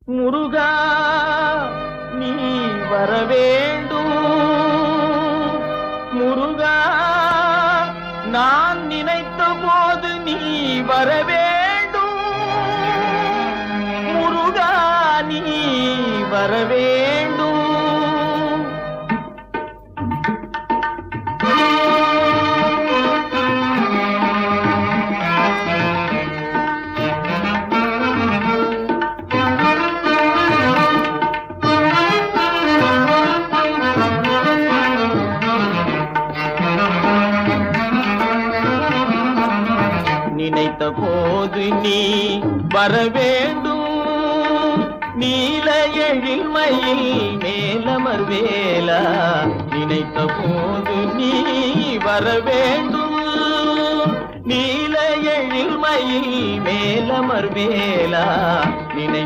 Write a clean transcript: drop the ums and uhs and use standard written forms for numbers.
முருகா நீ வரவேண்டும். முருகா நான் நினைத்த போது நீ வரவேண்டும். முருகா நீ வரவேண்டும். நினைத்த போது நீ வரவேண்டும். நீல எழில்மயில் மேலமர்வேலா நினைத்த போது நீ வரவேண்டும். நீல எழில்மயில் மேலமர்வேலா நினை